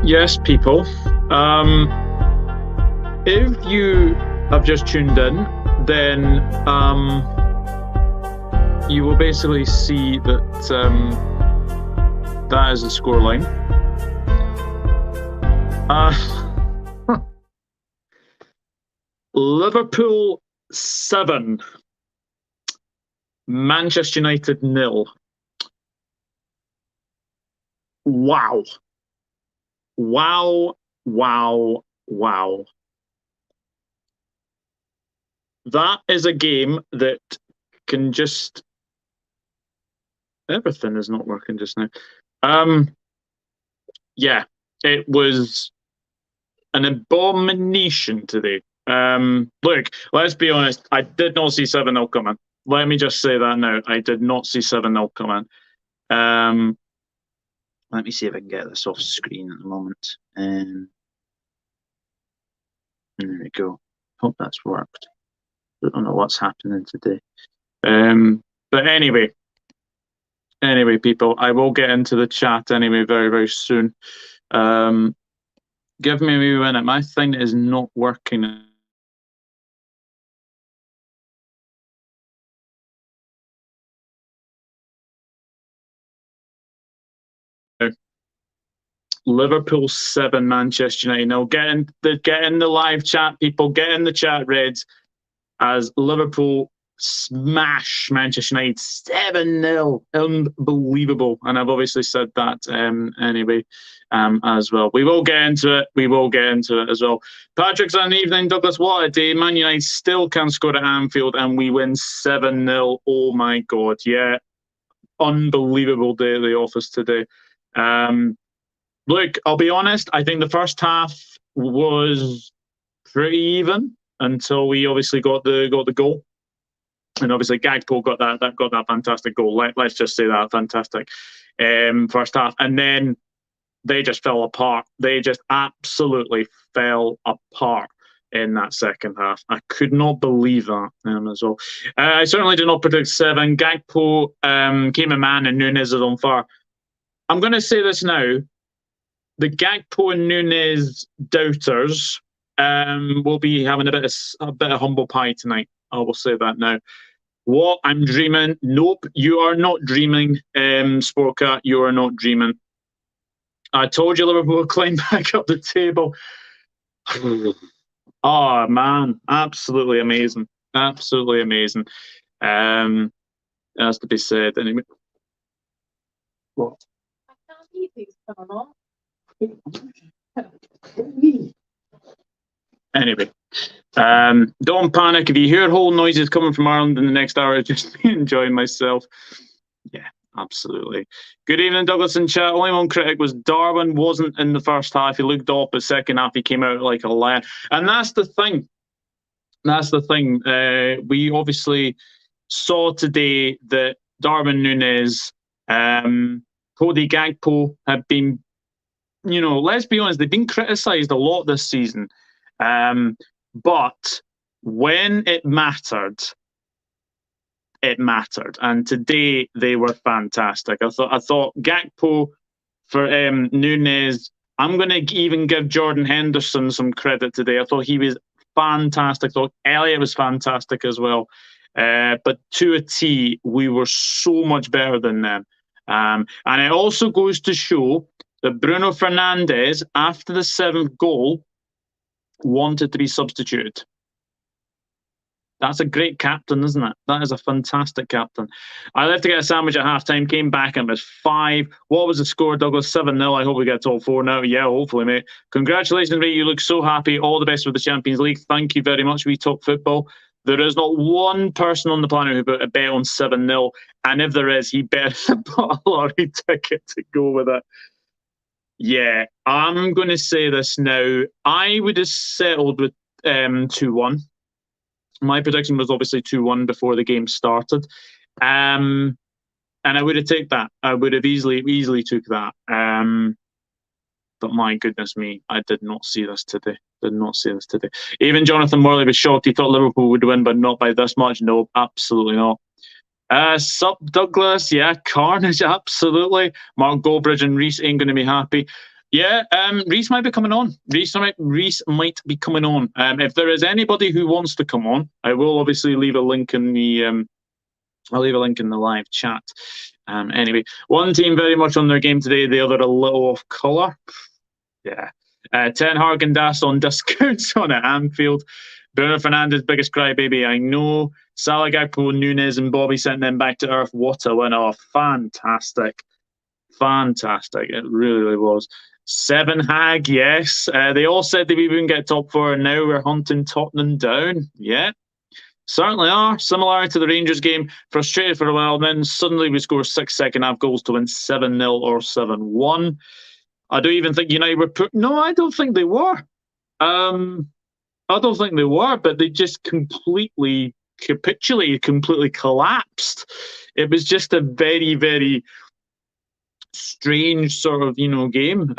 Yes, people. If you have just tuned in, then you will basically see that that is the scoreline. Liverpool 7, Manchester United 0. Wow. Wow, wow, wow. That is a game that can just... Everything is not working just now. Yeah, it was an abomination today. Look, let's be honest. I did not see 7-0 coming. Let me just say that now. I did not see 7-0 coming. Let me see if I can get this off screen at the moment. There we go. Hope that's worked. I don't know what's happening today. But anyway, people, I will get into the chat anyway very, very soon. Give me a wee minute. My thing is not working. Liverpool 7, Manchester United. Now get in the live chat, people. Get in the chat, Reds, as Liverpool smash Manchester United 7-0. Unbelievable. And I've obviously said that anyway as well. We will get into it. We will get into it as well. Patrick's on the evening. Douglas, what a day. Man United still can't score at Anfield and we win 7-0. Oh my God. Yeah. Unbelievable day at the office today. Look, I'll be honest. I think the first half was pretty even until we obviously got the goal, and obviously Gakpo got that fantastic goal. Let's just say that fantastic first half, and then they just fell apart. They just absolutely fell apart in that second half. I could not believe that as well. I certainly did not predict 7. Gakpo came a man, and Nunez is on fire. I'm going to say this now. The Gakpo and Nunez doubters will be having a bit of humble pie tonight. I will say that now. What? I'm dreaming? Nope, you are not dreaming, Sportcat. You are not dreaming. I told you Liverpool would climb back up the table. Oh man, absolutely amazing, absolutely amazing. It has to be said anyway. What? I can't eat these coming on. Anyway, don't panic if you hear whole noises coming from Ireland in the next hour. Just enjoying myself. Yeah, absolutely. Good evening, Douglas in chat. Only one critic was Darwin wasn't in the first half. He looked off, but second half he came out like a lion. And that's the thing. That's the thing. We obviously saw today that Darwin, Nunez, Cody, Gakpo have been, let's be honest, they've been criticised a lot this season. But when it mattered, and today they were fantastic. I thought Gakpo for Nunez. I'm going to even give Jordan Henderson some credit today. I thought he was fantastic. I thought Elliott was fantastic as well. But to a T, we were so much better than them. And it also goes to show that Bruno Fernandes, after the 7th goal, wanted to be substituted. That's a great captain, isn't it? That is a fantastic captain. I left to get a sandwich at halftime, came back and it was 5. What was the score, Douglas? 7-0. I hope we get all 4 now. Yeah, hopefully, mate. Congratulations, mate. You look so happy. All the best with the Champions League. Thank you very much. We talk football. There is not one person on the planet who put a bet on 7-0. And if there is, he better put a lottery ticket to go with it. Yeah, I'm going to say this now. I would have settled with 2-1. My prediction was obviously 2-1 before the game started. And I would have taken that. I would have easily took that. But my goodness me, I did not see this today. Did not see this today. Even Jonathan Morley was shocked. He thought Liverpool would win, but not by this much. No, absolutely not. Sup, Douglas? Yeah, carnage, absolutely. Mark Goldbridge and Reece ain't going to be happy. Yeah, Reese might be coming on. Reese might be coming on. If there is anybody who wants to come on, I will obviously leave a link in the I'll leave a link in the live chat. Anyway, one team very much on their game today, the other a little off colour. Yeah. Ten Hag and Das on discounts on at Anfield. Bruno Fernandes, biggest crybaby, I know. Salah, Gakpo, Nunez, and Bobby sent them back to earth. What a win. Oh, fantastic. Fantastic. It really, really was. Seven Hag, yes. They all said that we wouldn't get top four, and now we're hunting Tottenham down. Yeah. Certainly are. Similar to the Rangers game, frustrated for a while, then suddenly we score 6 second-half goals to win 7-0 or 7-1. I don't even think United were put. No, I don't think they were. I don't think they were, but they just completely capitulated, completely collapsed. It was just a very, very strange sort of, game.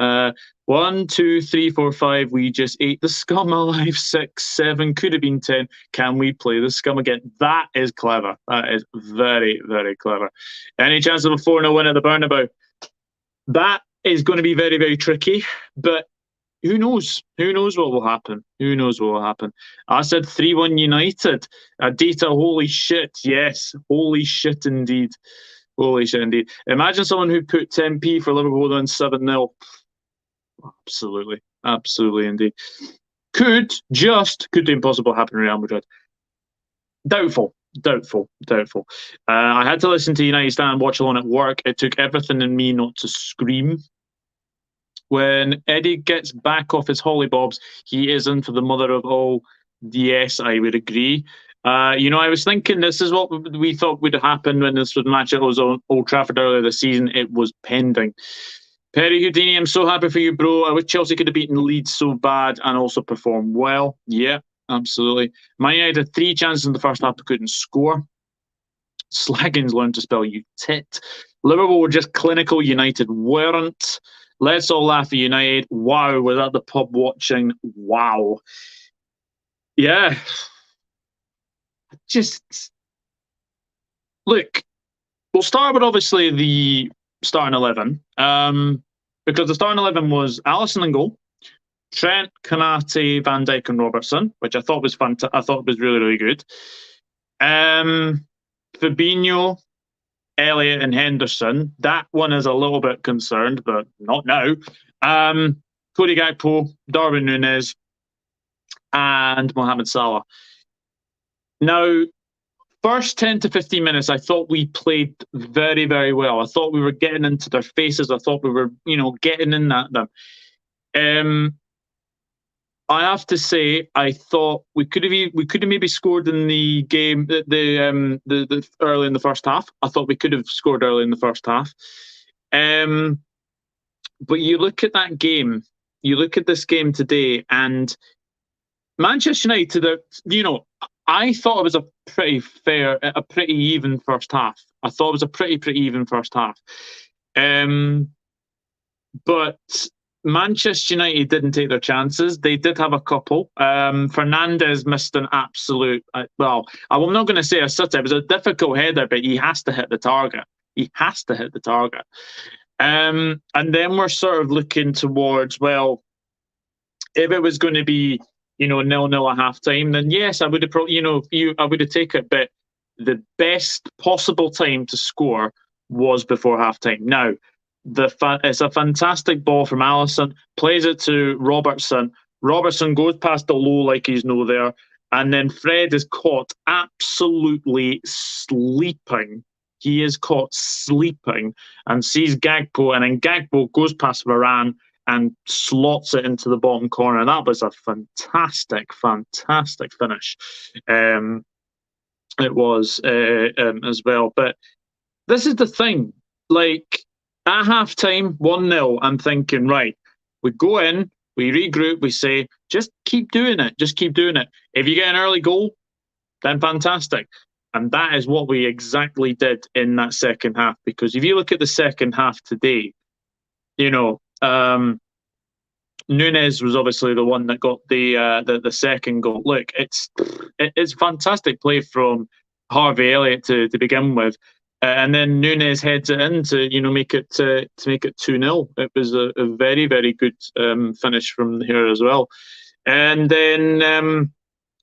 1, 2, 3, 4, 5. We just ate the scum alive. 6, 7. Could have been 10. Can we play the scum again? That is clever. That is very, very clever. Any chance of a 4-0 win at the Bernabeu? That is going to be very, very tricky. But who knows? Who knows what will happen? Who knows what will happen? I said 3-1 United. Adita, holy shit. Yes, holy shit indeed. Holy shit indeed. Imagine someone who put 10p for Liverpool down 7-0. Absolutely. Absolutely indeed. Could the impossible happen in Real Madrid? Doubtful. I had to listen to United stand and watch alone at work. It took everything in me not to scream. When Eddie gets back off his hollybobs, he is in for the mother of all. Yes, I would agree. I was thinking this is what we thought would happen when this would match at Old Trafford earlier this season. It was pending. Perry Houdini, I'm so happy for you, bro. I wish Chelsea could have beaten Leeds so bad and also performed well. Yeah, absolutely. Man United had 3 chances in the first half but couldn't score. Slaggins learned to spell you tit. Liverpool were just clinical. United weren't. Let's all laugh at United. Wow, was at the pub watching. Wow. Yeah. Just look, we'll start with obviously the starting 11. Because the starting 11 was Alisson in goal, Trent, Konate, Van Dijk, and Robertson, which I thought was fantastic. I thought was really, really good. Fabinho, Elliott, and Henderson. That one is a little bit concerned, but not now. Cody, Gakpo, Darwin, Nunez, and Mohamed Salah. Now, first 10 to 15 minutes, I thought we played very, very well. I thought we were getting into their faces. I thought we were, getting in at them. I have to say, I thought we could have maybe scored in the game the early in the first half. I thought we could have scored early in the first half. But you look at that game, you look at this game today, and Manchester United, I thought it was a pretty even first half. I thought it was a pretty even first half. But Manchester United didn't take their chances. They did have a couple. Fernandes missed an absolute, I'm not going to say a sitter. It was a difficult header, but he has to hit the target. And then we're sort of looking towards, if it was going to be, 0-0 at half time, then yes, I would have I would have taken it. But the best possible time to score was before half time. Now, it's a fantastic ball from Alisson, plays it to Robertson. Robertson goes past the low like he's no there, and then Fred is caught absolutely sleeping. He is caught sleeping and sees Gakpo, and then Gakpo goes past Varane and slots it into the bottom corner. That was a fantastic finish. It was as well. But this is the thing. At half time, 1-0, I'm thinking, right, we go in, we regroup, we say, just keep doing it. If you get an early goal, then fantastic. And that is what we exactly did in that second half. Because if you look at the second half today, Nunez was obviously the one that got the second goal. Look, it's fantastic play from Harvey Elliott to begin with. and then Nunez heads it in to make it to make it 2-0. It was a very, very good finish from here as well, and then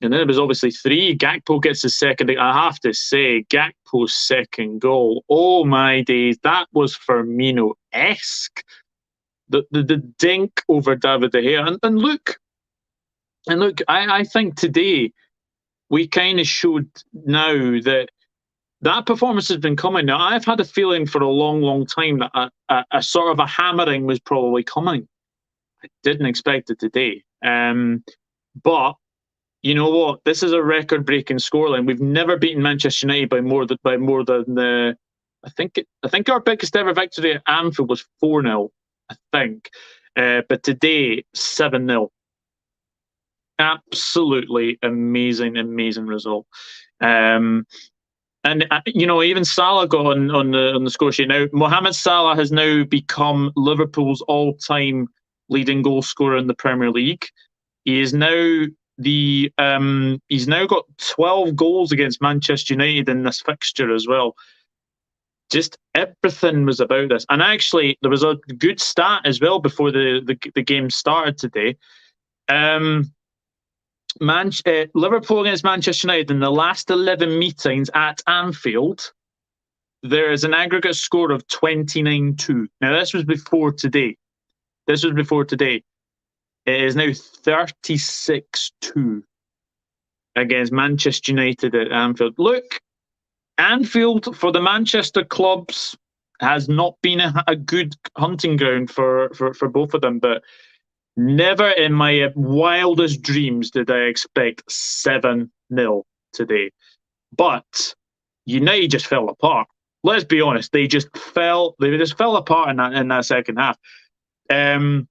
it was obviously 3. Gakpo gets his second. I have to say, Gakpo's second goal. Oh my days, that was Firmino-esque. The dink over David De Gea, and look, I think today we kind of showed now that performance has been coming. Now, I've had a feeling for a long, long time that a sort of a hammering was probably coming. I didn't expect it today. But you know what? This is a record-breaking scoreline. We've never beaten Manchester United by more than I think our biggest ever victory at Anfield was 4-0. I think, but today 7-0. Absolutely amazing result. And even Salah got on the score sheet now. Mohamed Salah has now become Liverpool's all-time leading goal scorer in the Premier League. He is now he's now got 12 goals against Manchester United in this fixture as well. Just everything was about this. And actually, there was a good stat as well before the game started today. Liverpool against Manchester United in the last 11 meetings at Anfield, there is an aggregate score of 29-2. Now, this was before today. It is now 36-2 against Manchester United at Anfield. Look, Anfield for the Manchester clubs has not been a good hunting ground for both of them, but never in my wildest dreams did I expect 7-0 today. But United just fell apart. Let's be honest, they just fell apart in that second half. And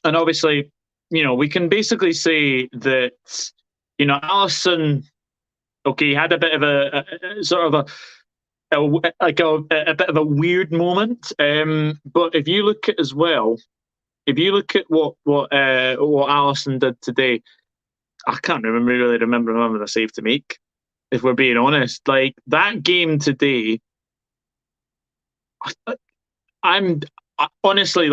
obviously, we can basically say that, Alisson, okay, he had a bit of a bit of a weird moment. But if you look at what Alisson did today, I can't really remember the save to make. If we're being honest, like that game today, honestly,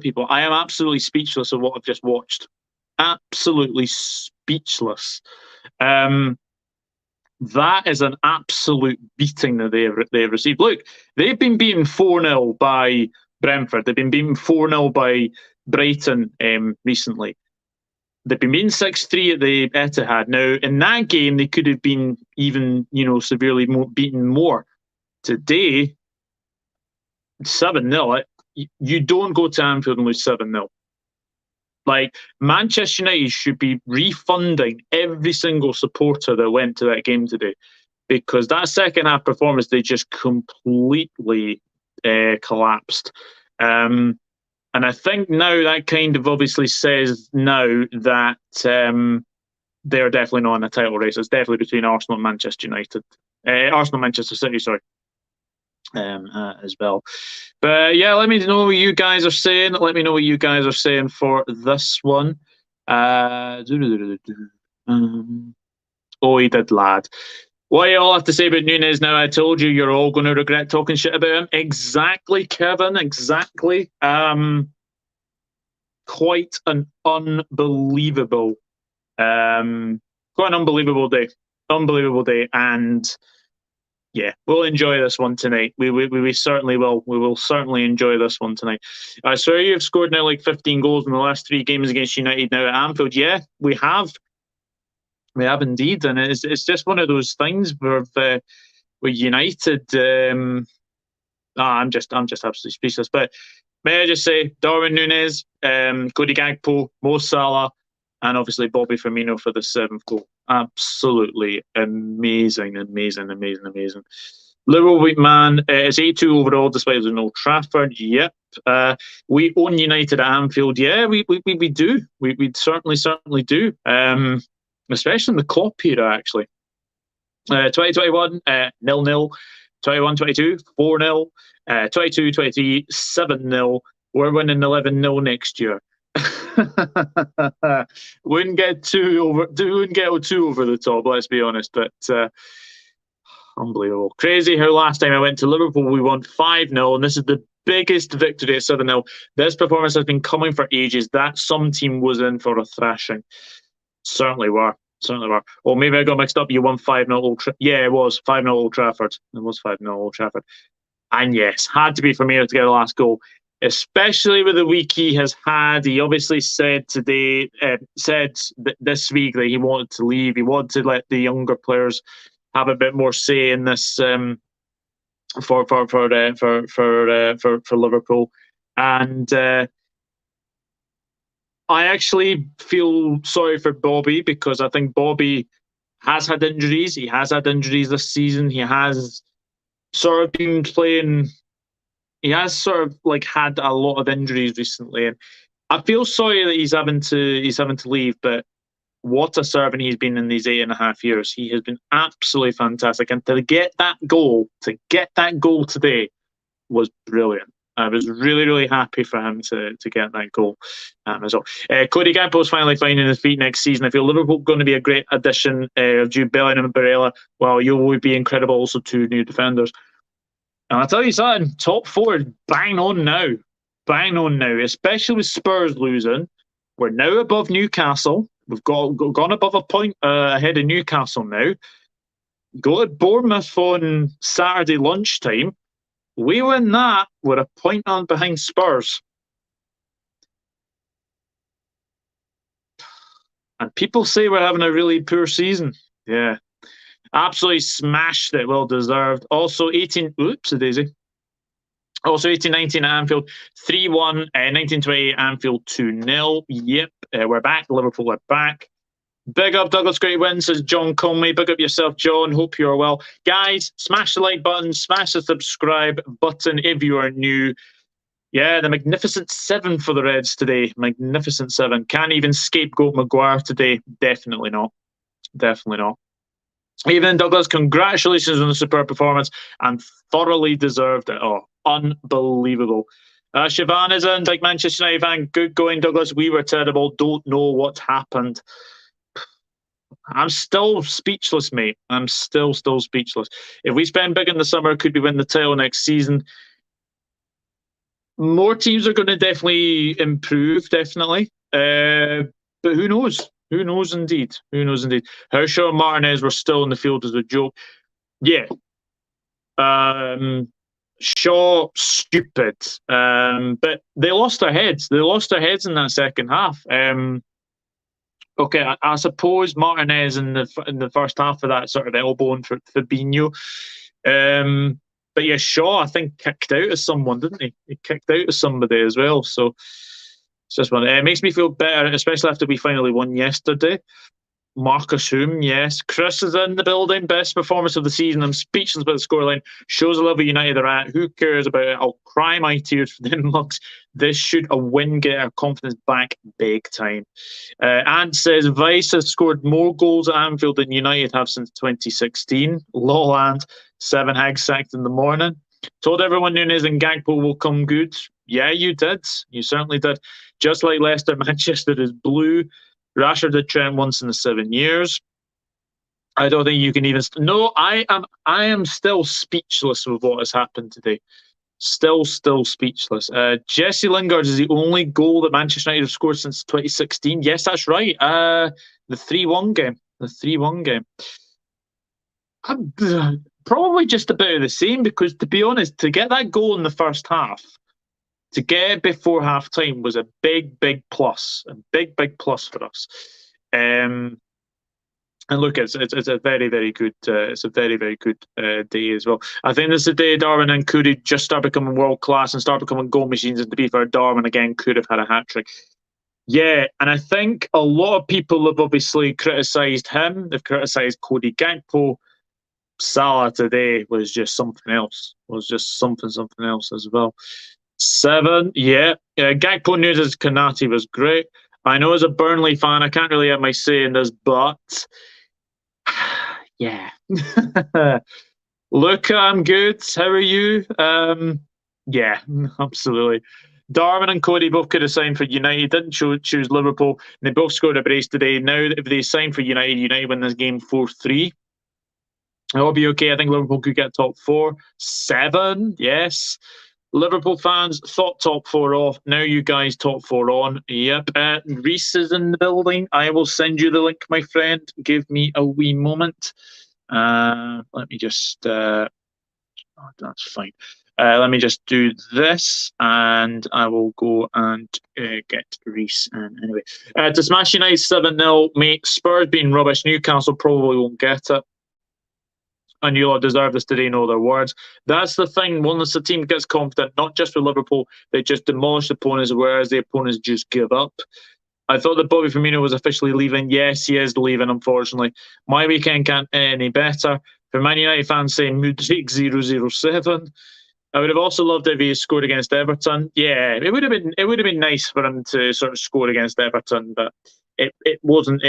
people, I am absolutely speechless of what I've just watched. Absolutely speechless. That is an absolute beating that they've received. Look, they've been beaten 4-0 by Brentford. They've been beaten 4-0 by Brighton recently. They've been beaten 6-3 at the Etihad. Now, in that game, they could have been even, severely beaten more. Today, 7-0. You don't go to Anfield and lose 7-0. Like, Manchester United should be refunding every single supporter that went to that game today, because that second half performance, they just completely collapsed. And I think now that kind of obviously says now that they're definitely not in a title race. It's definitely between Arsenal and Manchester United. Arsenal, Manchester City, sorry. As well. But yeah, let me know what you guys are saying. Let me know what you guys are saying for this one. Oh, he did, lad. What you all have to say about Nunez now? I told you, you're all going to regret talking shit about him. Exactly, Kevin. Exactly. Quite an unbelievable day. Unbelievable day. And yeah, we'll enjoy this one tonight. We certainly will. We will certainly enjoy this one tonight. So you've scored now like 15 goals in the last 3 games against United now at Anfield. Yeah, we have. We have indeed, and it's just one of those things where United. I'm just absolutely speechless. But may I just say, Darwin Nunez, Cody Gakpo, Mo Salah, and obviously Bobby Firmino for the 7th goal. Absolutely amazing. Liverpool man, it's 8-2 overall despite there's no Trafford. Yep. We own United at Anfield. Yeah, we do. We certainly do. Especially in the Klopp era, actually. 2021, 0-0. 21-22, 4-0. 22-23, 7-0. We're winning 11-0 next year. Wouldn't get too over the top, let's be honest. But Unbelievable. Crazy how last time I went to Liverpool, we won 5-0, and this is the biggest victory at 7-0. This performance has been coming for ages. That some team was in for a thrashing. Certainly were. Certainly were. Or maybe I got mixed up. You won 5-0 yeah, it was 5-0 Old Trafford. It was 5-0 Old Trafford. And yes, had to be Firmino to get the last goal, especially with the week he has had. He obviously said today, this week that he wanted to leave. He wanted to let the younger players have a bit more say in this for Liverpool, and I actually feel sorry for Bobby because I think Bobby has had injuries. He has had injuries this season. He has sort of been playing. He has sort of like had a lot of injuries recently, and I feel sorry that he's having to leave. But what a servant he's been in these 8.5 years. He has been absolutely fantastic. And to get that goal today was brilliant. I was really, really happy for him to get that goal as well. Cody Gakpo is finally finding his feet next season. I feel Liverpool going to be a great addition of Jude Bellingham and Barella, while you would be incredible, also two new defenders. And I'll tell you something, top four is bang on now. Bang on now, especially with Spurs losing. We're now above Newcastle. We've gone above a point ahead of Newcastle now. Go to Bournemouth on Saturday lunchtime. We win that. We're a point on behind Spurs. And people say we're having a really poor season. Yeah. Absolutely smashed it. Well deserved. Also 18... Oops, a daisy. Also 18-19 at Anfield, 3-1, 19-20 Anfield 2-0. Yep, we're back. Liverpool are back. Big up Douglas, great win, says John Conway. Big up yourself, John. Hope you're well. Guys, smash the like button, smash the subscribe button if you are new. Yeah, the Magnificent 7 for the Reds today. Magnificent 7. Can't even scapegoat Maguire today. Definitely not. Definitely not. Even Douglas, congratulations on the superb performance and thoroughly deserved it. Oh, unbelievable. Siobhan is in, like Manchester United fan. Good going, Douglas. We were terrible. Don't know what happened. I'm still speechless, mate. I'm still speechless. If we spend big in the summer, could we win the title next season? More teams are going to definitely improve, definitely. But who knows? Who knows indeed? Who knows indeed? Hershaw and Martinez were still in the field as a joke. Yeah. Shaw, stupid. But they lost their heads. They lost their heads in that second half. Okay, I suppose Martinez in the first half of that sort of elbowing for Fabinho. But yeah, Shaw, I think, kicked out of someone, didn't he? He kicked out of somebody as well. So it's just one. It makes me feel better, especially after we finally won yesterday. Marcus Hume, yes. Chris is in the building. Best performance of the season. I'm speechless about the scoreline. Shows the level United are at. Who cares about it? I'll cry my tears for them mugs. This should a win get our confidence back big time. Ant says Vice has scored more goals at Anfield than United have since 2016. Lol, Ant. 7 hags sacked in the morning. Told everyone Nunez and Gakpo will come good. Yeah, you did. You certainly did. Just like Leicester, Manchester is blue. Rashford did Trent once in the 7 years. I don't think you can even... No, I am still speechless with what has happened today. Still speechless. Jesse Lingard is the only goal that Manchester United have scored since 2016. Yes, that's right. The 3-1 game. The 3-1 game. Probably just about the same because, to be honest, to get that goal in the first half, to get it before half time was a big plus. A big plus for us. And look, it's a very good it's a very good day as well. I think this is the day Darwin and Cody just start becoming world class and start becoming goal machines. And to be fair, Darwin again could have had a hat trick. Yeah, and I think a lot of people have obviously criticised him. They've criticised Cody Gakpo. Salah today was just something else. Was just something else as well. 7, yeah. Gakpo Nunez as Kanati was great. I know as a Burnley fan, I can't really have my say in this, but yeah. Luca, I'm good. How are you? Yeah, absolutely. Darwin and Cody both could have signed for United, didn't choose Liverpool. And they both scored a brace today. Now, if they sign for United, United win this game 4-3. It'll be okay. I think Liverpool could get top 4. 7, yes. Liverpool fans thought top 4 off. Now you guys top 4 on. Yep. Reese is in the building. I will send you the link, my friend. Give me a wee moment. Let me just. That's fine. Let me just do this, and I will go and get Reese in. Anyway, to Smash United 7-0, mate. Spurs being rubbish. Newcastle probably won't get it. And you all deserve this today, know their words. That's the thing. Once the team gets confident, not just with Liverpool, they just demolish the opponents, whereas the opponents just give up. I thought that Bobby Firmino was officially leaving. Yes, he is leaving, unfortunately. My weekend can't end any better. For Man United fans saying Mudryk 007. I would have also loved if he scored against Everton. Yeah, it would have been nice for him to sort of score against Everton, but it wasn't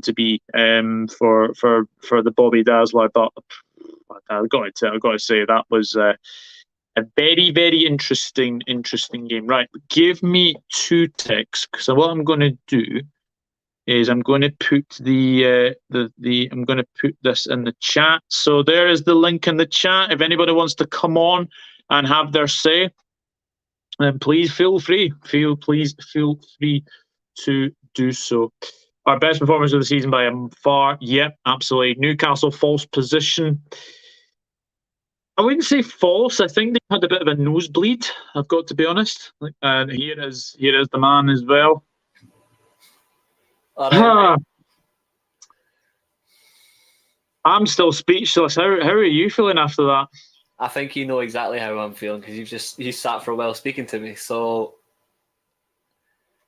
to be for the Bobby Dazzler. But I've got to say that was a very, very interesting game. Right, give me 2 ticks, because what I'm going to do is I'm going to put I'm going to put this in the chat. So there is the link in the chat. If anybody wants to come on and have their say, then please feel free. Please feel free to do so. Our best performance of the season by far. Yep, absolutely. Newcastle false position. I wouldn't say false. I think they had a bit of a nosebleed. I've got to be honest. And here is the man as well. All right, I'm still speechless. How are you feeling after that? I think you know exactly how I'm feeling because you sat for a while speaking to me. So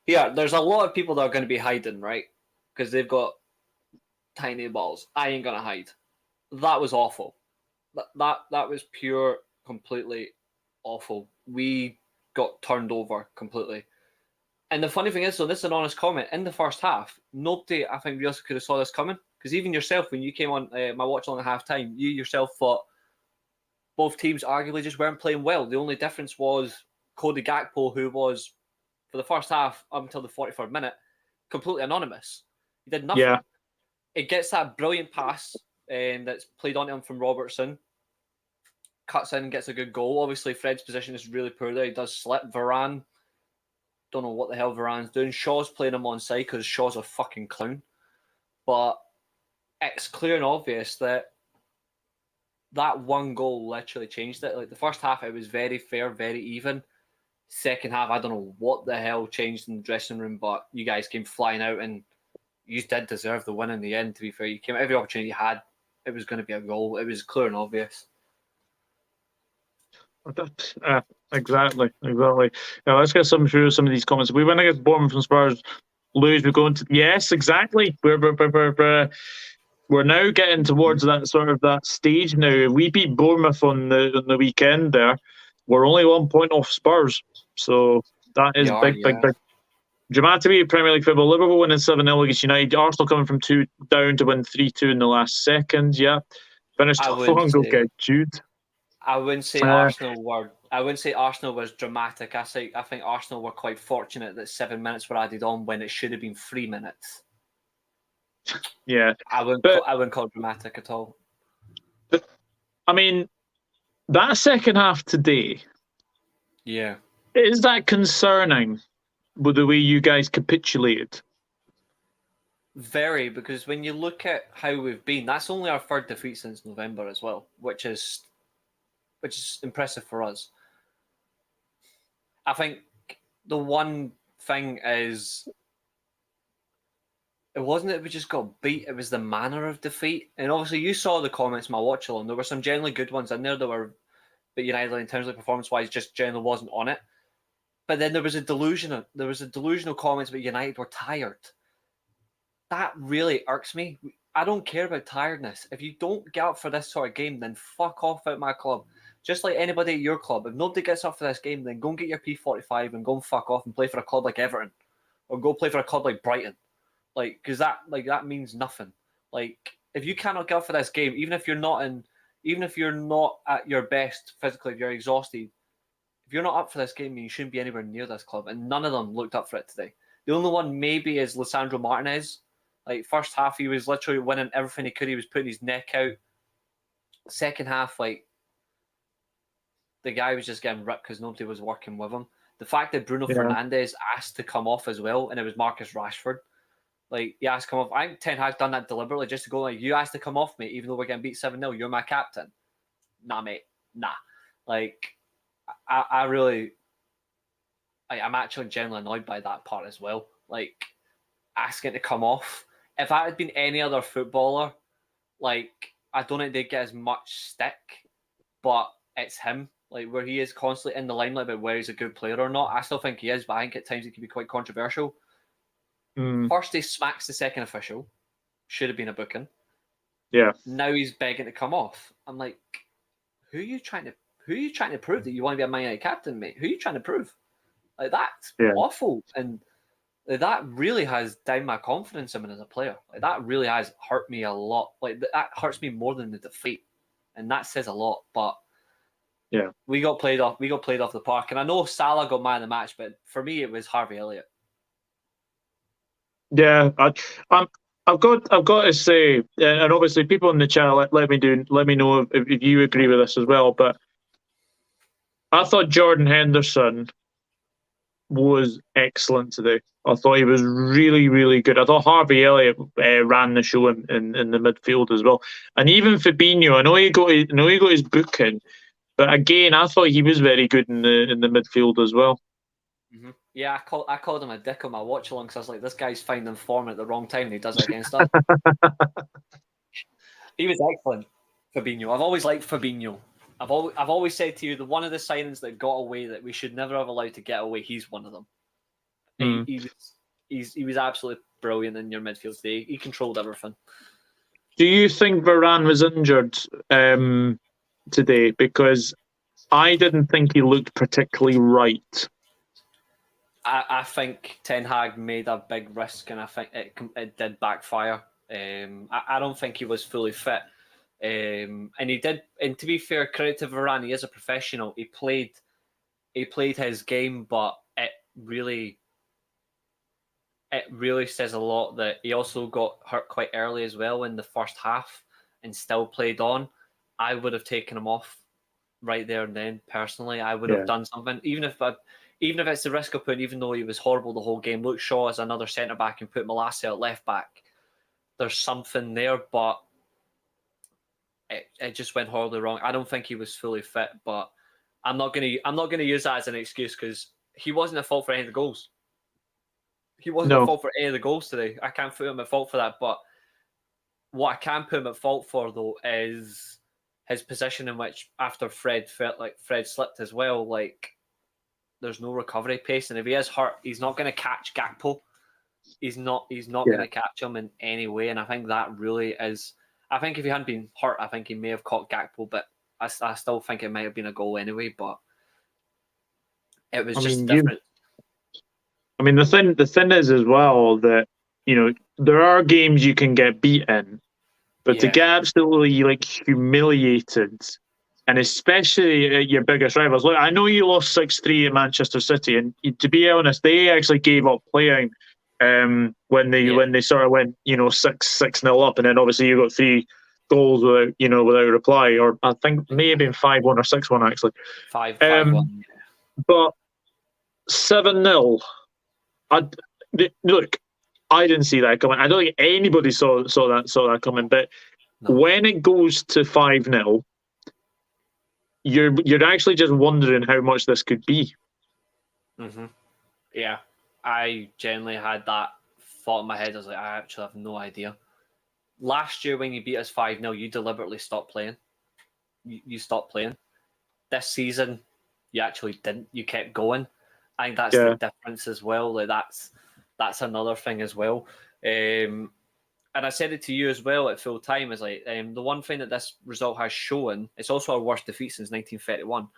yeah, there's a lot of people that are going to be hiding, right? Because they've got tiny balls. I ain't gonna hide. That was awful. That was pure, completely awful. We got turned over completely. And the funny thing is, so this is an honest comment. In the first half, nobody, I think, really could have saw this coming. Because even yourself, when you came on my watch along at half time, you yourself thought both teams arguably just weren't playing well. The only difference was Cody Gakpo, who was, for the first half up until the 43rd minute, completely anonymous. He did nothing. Yeah. It gets that brilliant pass that's played onto him from Robertson. Cuts in, gets a good goal. Obviously, Fred's position is really poor there. He does slip. Varane, don't know what the hell Varane's doing. Shaw's playing him on side because Shaw's a fucking clown. But it's clear and obvious that one goal literally changed it. Like the first half, it was very fair, very even. Second half, I don't know what the hell changed in the dressing room, but you guys came flying out and you did deserve the win in the end, to be fair. You came every opportunity you had, it was going to be a goal. It was clear and obvious. Exactly. Now let's get through some of these comments. We win against Bournemouth from Spurs, lose. We go into yes, exactly. We're now getting towards that sort of that stage now. We beat Bournemouth on the weekend. There, we're only 1 point off Spurs, so that is big. Dramatically, Premier League football. Liverpool winning 7-0 against United. Arsenal coming from 2 down to win 3-2 in the last second. Yeah, finished off on go get Jude. I wouldn't say Arsenal was dramatic. I think Arsenal were quite fortunate that 7 minutes were added on when it should have been 3 minutes. Yeah, I wouldn't call it dramatic at all. But I mean, that second half today. Yeah, is that concerning with the way you guys capitulated? Very, because when you look at how we've been, that's only our 3rd defeat since November as well, which is impressive for us. I think the one thing is, it wasn't that we just got beat, it was the manner of defeat. And obviously you saw the comments in my watch along. There were some generally good ones in there that were, but United in terms of performance-wise just generally wasn't on it. But then there was a delusional comments about United were tired. That really irks me. I don't care about tiredness. If you don't get up for this sort of game, then fuck off at my club. Just like anybody at your club. If nobody gets up for this game, then go and get your P45 and go and fuck off and play for a club like Everton. Or go play for a club like Brighton. Because that means nothing. If you cannot get up for this game, even if you're not at your best physically, if you're exhausted, if you're not up for this game, you shouldn't be anywhere near this club. And none of them looked up for it today. The only one maybe is Lisandro Martinez. First half, he was literally winning everything he could. He was putting his neck out. second half, like, the guy was just getting ripped because nobody was working with him. The fact that Bruno Fernandes asked to come off as well, and it was Marcus Rashford. Like, he asked to come off. I think Ten Hag's done that deliberately just to go, like, you asked to come off, mate, even though we're getting beat 7-0. You're my captain. Nah, mate. Nah. Like, I really... I'm actually genuinely annoyed by that part as well. Like, asking to come off. If that had been any other footballer, like, I don't think they'd get as much stick, but it's him. Like, where he is constantly in the limelight about where he's a good player or not. I still think he is, but I think at times it can be quite controversial. First, he smacks the second official. Should have been a booking. Yeah. Now he's begging to come off. I'm like, who are you trying to prove that you want to be a Man United captain, mate? Who are you trying to prove? Like, that's awful. And that really has downed my confidence in him as a player. Like, that really has hurt me a lot. Like, that hurts me more than the defeat. And that says a lot. But yeah, we got played off the park. And I know Salah got man of the match, but for me it was Harvey Elliott. Yeah, I've got to say, and obviously people in the chat, let me know if you agree with this as well. But I thought Jordan Henderson was excellent today. I thought he was really, really good. I thought Harvey Elliott ran the show in the midfield as well, and even Fabinho. I know he got his booking, but again, I thought he was very good in the midfield as well. Mm-hmm. Yeah, I called him a dick on my watch along because I was like, this guy's finding form at the wrong time and he does it against us. He was excellent, Fabinho. I've always liked Fabinho. I've always said to you that one of the signings that got away that we should never have allowed to get away, he's one of them. He was absolutely brilliant in your midfield today. He controlled everything. Do you think Varane was injured today? Because I didn't think he looked particularly right. I think Ten Hag made a big risk, and I think it did backfire. I don't think he was fully fit, and he did. And to be fair, credit to Varane, he is a professional. He played his game, but it really says a lot that he also got hurt quite early as well in the first half, and still played on. I would have taken him off right there and then. Personally, I would have done something, even if it's the risk of putting, even though he was horrible the whole game, Luke Shaw as another centre-back and put Malacia at left-back. There's something there, but it just went horribly wrong. I don't think he was fully fit, but I'm not gonna use that as an excuse because he wasn't at fault for any of the goals. He wasn't at fault for any of the goals today. I can't put him at fault for that, but what I can put him at fault for, though, is his position in which after Fred slipped as well, like, there's no recovery pace, and if he is hurt, he's not going to catch Gakpo. He's not going to catch him in any way, and I think that really is. I think if he hadn't been hurt, I think he may have caught Gakpo, but I still think it might have been a goal anyway. But it was different. I mean, the thing is as well that, you know, there are games you can get beat in, but to get absolutely humiliated. And especially at your biggest rivals. Look, I know you lost 6-3 at Manchester City, and to be honest, they actually gave up playing when they sort of went 6-0 up, and then obviously you got 3 goals without reply, or I think maybe 5-1 or 6-1 actually. 5-1. But 7-0. Look, I didn't see that coming. I don't think anybody saw that coming. But when it goes to 5-0. You're actually just wondering how much this could be. Mm-hmm. Yeah, I genuinely had that thought in my head. I was like, I actually have no idea. Last year when you beat us 5-0, you deliberately stopped playing. You stopped playing. This season, you actually didn't. You kept going. I think that's the difference as well. Like, that's another thing as well. And I said it to you as well at full time, is like the one thing that this result has shown, it's also our worst defeat since 1931.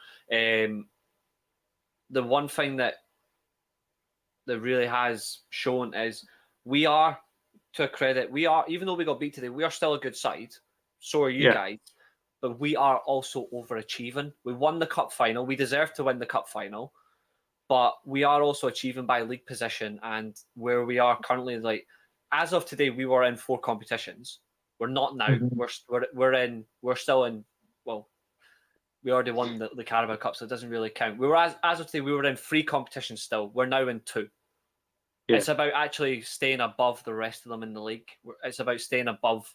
The one thing that really has shown is we are, to a credit, even though we got beat today, we are still a good side. So are you guys. But we are also overachieving. We won the cup final. We deserve to win the cup final. But we are also achieving by league position, and where we are currently, like, as of today, we were in 4 competitions. We're not now. Mm-hmm. We're still in well, we already won the Carabao Cup, so it doesn't really count. We were as of today, we were in 3 competitions still. We're now in 2. Yeah. It's about actually staying above the rest of them in the league. It's about staying above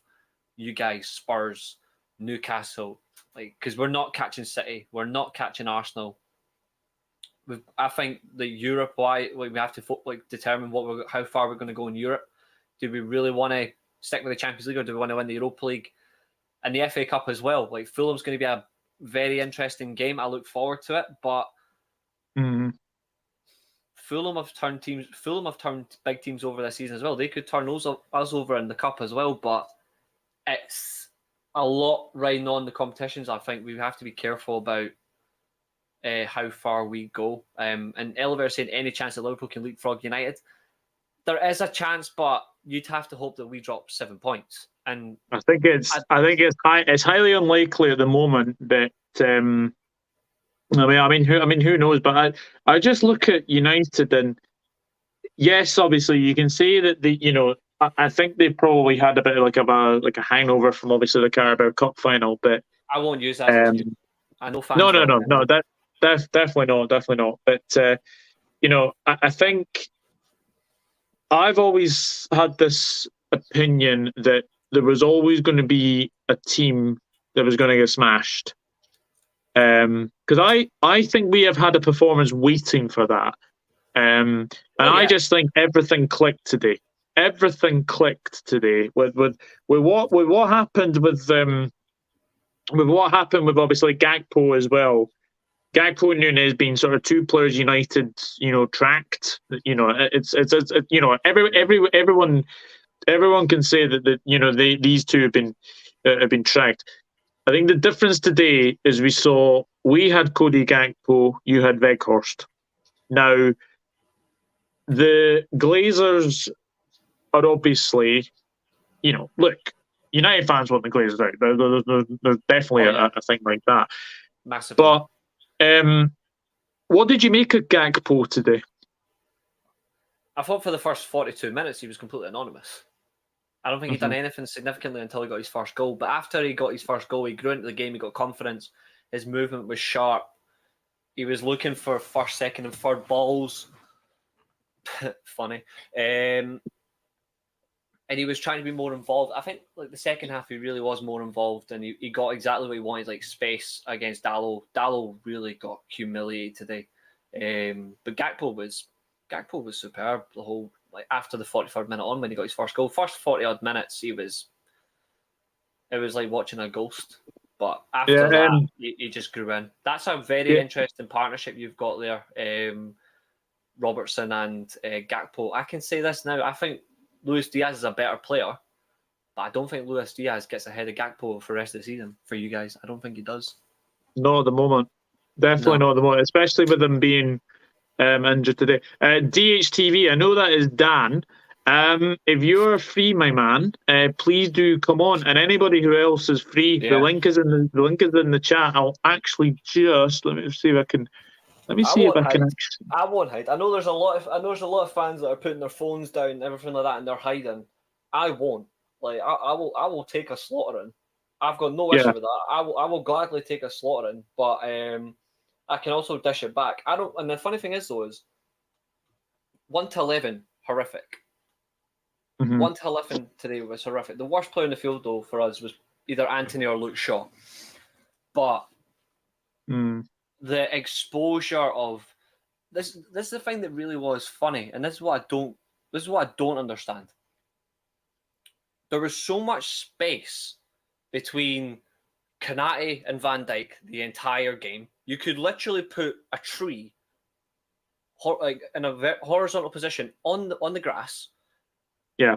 you guys, Spurs, Newcastle, because we're not catching City, we're not catching Arsenal. I think the Europe, why we have to determine how far we're going to go in Europe. Do we really want to stick with the Champions League, or do we want to win the Europa League and the FA Cup as well? Fulham's going to be a very interesting game. I look forward to it, but Fulham have turned big teams over this season as well. They could turn us over in the cup as well, but it's a lot riding on the competitions. I think we have to be careful about how far we go. And Oliver saying any chance that Liverpool can leapfrog United. There is a chance, but you'd have to hope that we drop 7 points. And I think it's highly unlikely at the moment that. Who knows? But I just look at United, and yes, obviously you can say that I think they probably had a bit of a hangover from obviously the Carabao Cup final, but I won't use that as an excuse. I know fans. No, that's definitely not. But I think I've always had this opinion that there was always going to be a team that was going to get smashed. Because I think we have had a performance waiting for that. I just think everything clicked today. Everything clicked today with what happened with obviously Gakpo as well. Gakpo and Nunez being sort of 2 players united, tracked. Everyone can say that these two have been tracked. I think the difference today is we had Cody Gakpo, you had Weghorst. Now, the Glazers are obviously, look, United fans want the Glazers out. There's definitely a thing like that. Massive. But what did you make of Gakpo today? I thought for the first 42 minutes he was completely anonymous. I don't think he'd done anything significantly until he got his first goal. But after he got his first goal, he grew into the game, he got confidence, his movement was sharp. He was looking for first, second and third balls. Funny. And he was trying to be more involved. I think the second half he really was more involved, and he got exactly what he wanted, space against Dalot. Dalot really got humiliated today. But Gakpo was superb the whole after the 43rd minute on when he got his first goal. First 40-odd minutes, it was like watching a ghost. But after that, he just grew in. That's a very interesting partnership you've got there, Robertson and Gakpo. I can say this now. I think Luis Diaz is a better player, but I don't think Luis Diaz gets ahead of Gakpo for the rest of the season for you guys. I don't think he does. Not at the moment. Definitely not at the moment, especially with him being injured today. DHTV, I know that is Dan. If you're free, my man, please do come on. And anybody who else is free, the link is in the chat. I'll actually just let me see if I can. Let me see if I can. I won't hide. I know there's a lot of fans that are putting their phones down and everything like that, and they're hiding. I won't. I will take a slaughtering. I've got no issue with that. I will gladly take a slaughtering, but I can also dish it back. I don't. And the funny thing is, though, is 1 to 11 horrific. 1 to 11 today was horrific. The worst player in the field, though, for us was either Anthony or Luke Shaw. But the exposure of this is the thing that really was funny, and this is what I don't understand. There was so much space between Konate and Van Dijk the entire game. You could literally put a tree in a horizontal position on the grass. Yeah.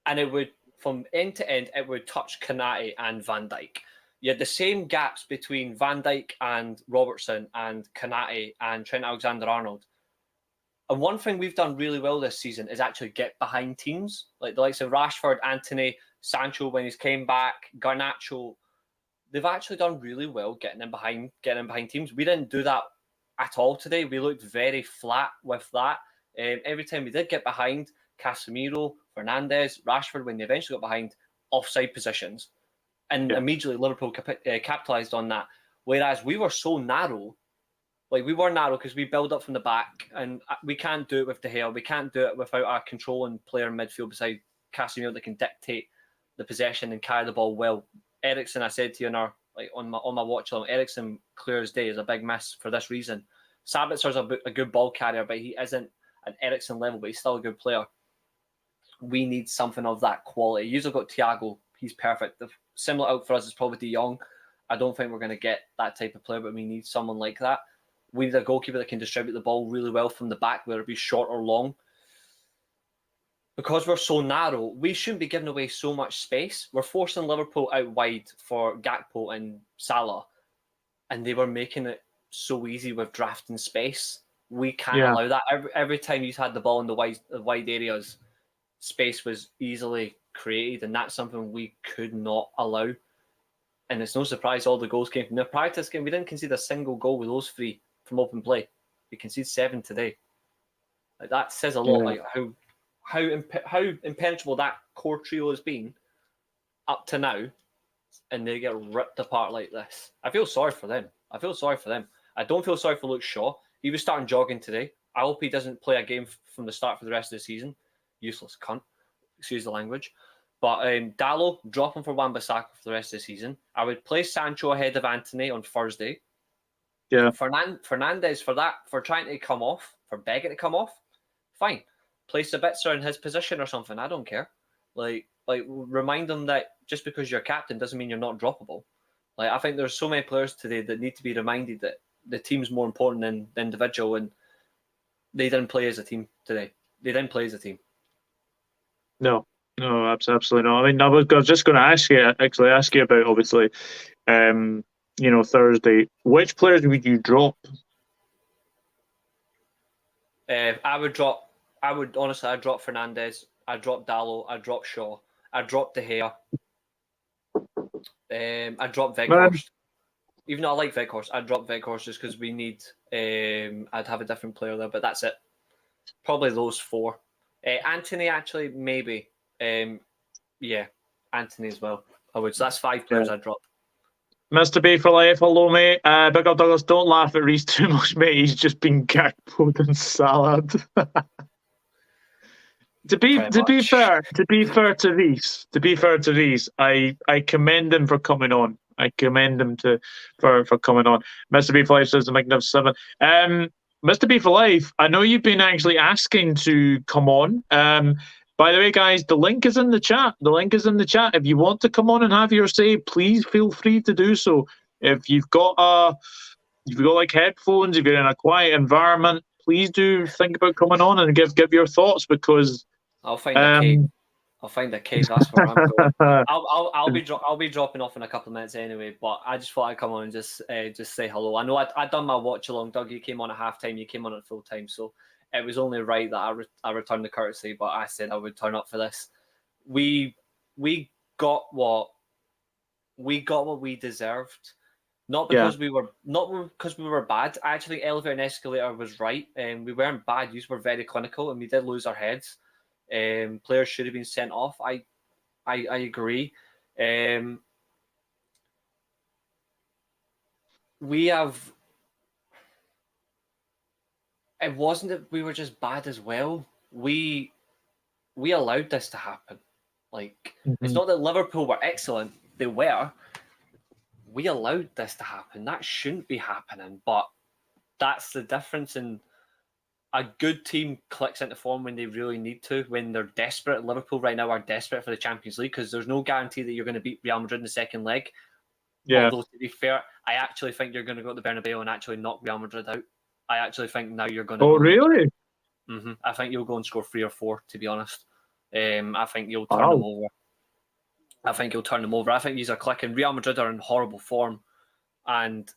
And it would, from end to end, it would touch Konate and Van Dijk. You had the same gaps between Van Dijk and Robertson and Konate and Trent Alexander-Arnold. And one thing we've done really well this season is actually get behind teams. Like the likes of Rashford, Antony, Sancho when he's came back, Garnacho. They've actually done really well getting in behind teams. We didn't do that at all today. We looked very flat with that. Every time we did get behind, Casemiro, Fernandes, Rashford, when they eventually got behind, offside positions. And immediately Liverpool capitalised on that. Whereas we were so narrow, like we were narrow because we build up from the back, and we can't do it with De Gea. We can't do it without a controlling player in midfield beside Casemiro that can dictate the possession and carry the ball well. Eriksen, I said to you on my watch along, Eriksen, clear as day, is a big miss for this reason. Sabitzer's a good ball carrier, but he isn't an Eriksen level, but he's still a good player. We need something of that quality. You've got Thiago, he's perfect. The similar out for us is probably De Jong. I don't think we're going to get that type of player, but we need someone like that. We need a goalkeeper that can distribute the ball really well from the back, whether it be short or long. Because we're so narrow, we shouldn't be giving away so much space. We're forcing Liverpool out wide for Gakpo and Salah, and they were making it so easy with drafting space. We can't allow that. Every time you had the ball in the wide areas, space was easily created, and that's something we could not allow. And it's no surprise all the goals came from there. Prior to this game, we didn't concede a single goal with those three from open play. We conceded 7 today. Like, that says a lot. Like how impenetrable that core trio has been up to now, and they get ripped apart like this. I feel sorry for them. I don't feel sorry for Luke Shaw. He was starting jogging today. I hope he doesn't play a game from the start for the rest of the season. Useless cunt. Excuse the language. But Dallo, drop him for Wan-Bissaka for the rest of the season. I would play Sancho ahead of Antony on Thursday. Yeah. Fernandes for trying to come off, for begging to come off, fine. Play Sabitzer in his position or something. I don't care. Like remind them that just because you're captain doesn't mean you're not droppable. Like, I think there's so many players today that need to be reminded that the team's more important than the individual, and they didn't play as a team today. No, absolutely not. I mean, I was just going to ask you about, obviously, Thursday. Which players would you drop? I'd drop Fernandes. I'd drop Dallo. I'd drop Shaw. I'd drop De Gea. I'd drop Weghorst. Even though I like Weghorst, I'd drop Weghorst just because we need. I'd have a different player there, but that's it. Probably those 4. Antony, actually, maybe. Antony as well. I would. So that's 5 players I'd drop. Mr. B for life, hello, mate. Big up Douglas, don't laugh at Reece too much, mate. He's just been Gakpo'd and salad. To be fair to Reece, I commend him for coming on. For coming on. Mr. B for life says the Magnificent 7. Mr. B for life, I know you've been actually asking to come on. By the way, guys, the link is in the chat. If you want to come on and have your say, please feel free to do so. If you've got like headphones, if you're in a quiet environment, please do think about coming on and give your thoughts, because I'll find a cave. That's where I'm going. I'll be dropping off in a couple of minutes anyway. But I just thought I'd come on and just say hello. I know I'd done my watch along. Doug, you came on at halftime. You came on at full time. So it was only right that I returned the courtesy. But I said I would turn up for this. We got what we deserved. Not because we were bad. I actually think Elevator and Escalator was right. We weren't bad. You were very clinical, and we did lose our heads. Players should have been sent off. I agree. We have. It wasn't that we were just bad as well. We allowed this to happen. Like, it's not that Liverpool were excellent. They were. We allowed this to happen. That shouldn't be happening. But that's the difference. In a good team clicks into form when they really need to, when they're desperate. Liverpool right now are desperate for the Champions League because there's no guarantee that you're going to beat Real Madrid in the second leg. Yeah. Although, to be fair, I actually think you're going to go to the Bernabeu and actually knock Real Madrid out. I actually think now you're going to... Oh, really? Mm-hmm. I think you'll go and score 3 or 4, to be honest. I think you'll turn them over. I think these are clicking. Real Madrid are in horrible form, and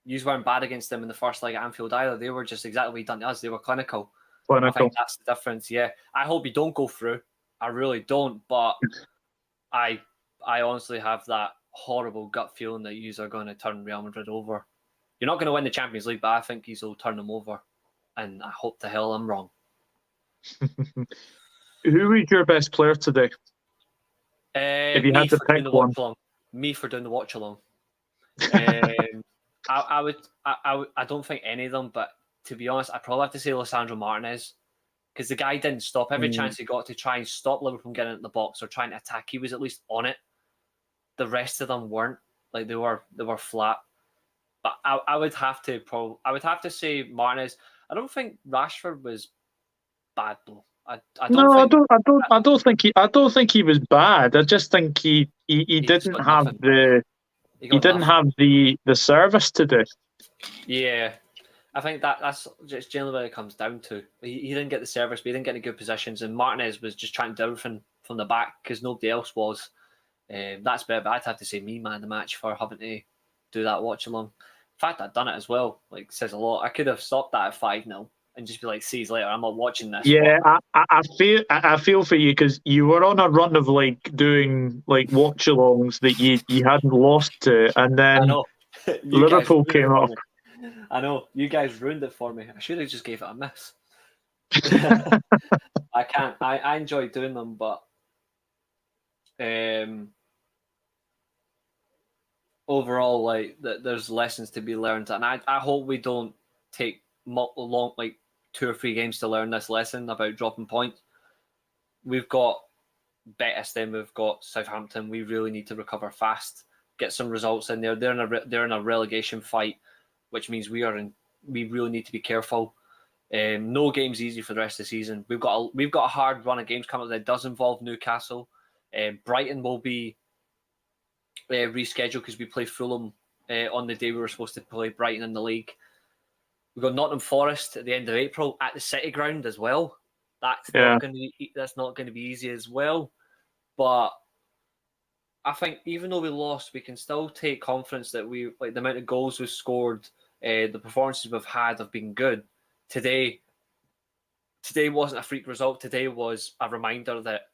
you weren't bad against them in the first leg at Anfield either. They were just exactly what you done to us. They were clinical. I think that's the difference, yeah. I hope you don't go through. I really don't, but I honestly have that horrible gut feeling that you are going to turn Real Madrid over. You're not going to win the Champions League, but I think you will turn them over, and I hope the hell I'm wrong. Who was your best player today? If you had to pick one. me for doing the watch along. I don't think any of them, but to be honest, I probably have to say Lisandro Martinez, because the guy didn't stop every chance he got to try and stop Liverpool from getting into the box or trying to attack. He was at least on it. The rest of them weren't. Like, they were flat. But I would have to say Martinez. I don't think Rashford was bad though. I don't think he was bad. I just think he didn't have the service to do. Yeah, I think that's just generally what it comes down to. He didn't get the service, but he didn't get any good positions, and Martinez was just trying to do everything from the back because nobody else was. That's better, but I'd have to say me man the match for having to do that watch along. In fact, I'd done it as well. Like, says a lot. I could have stopped that at 5-0 and just be like, "See you later. I'm not watching this." Yeah, I feel for you because you were on a run of like doing like watch alongs that you hadn't lost to, and then Liverpool came up. I know you guys ruined it for me. I should have just gave it a miss. I can't. I enjoy doing them, but overall, like there's lessons to be learned, and I hope we don't take long, like 2 or 3 games to learn this lesson about dropping points. We've got Betis, then we've got Southampton. We really need to recover fast, get some results in there. They're in a relegation fight, which means we really need to be careful. No game's easy for the rest of the season. We've got a hard run of games coming up that does involve Newcastle. Brighton will be rescheduled because we play Fulham on the day we were supposed to play Brighton in the league. We've got Nottingham Forest at the end of April at the City Ground as well. That's not going to be easy as well. But I think even though we lost, we can still take confidence that we, like, the amount of goals we've scored, the performances we've had have been good. Today wasn't a freak result. Today was a reminder that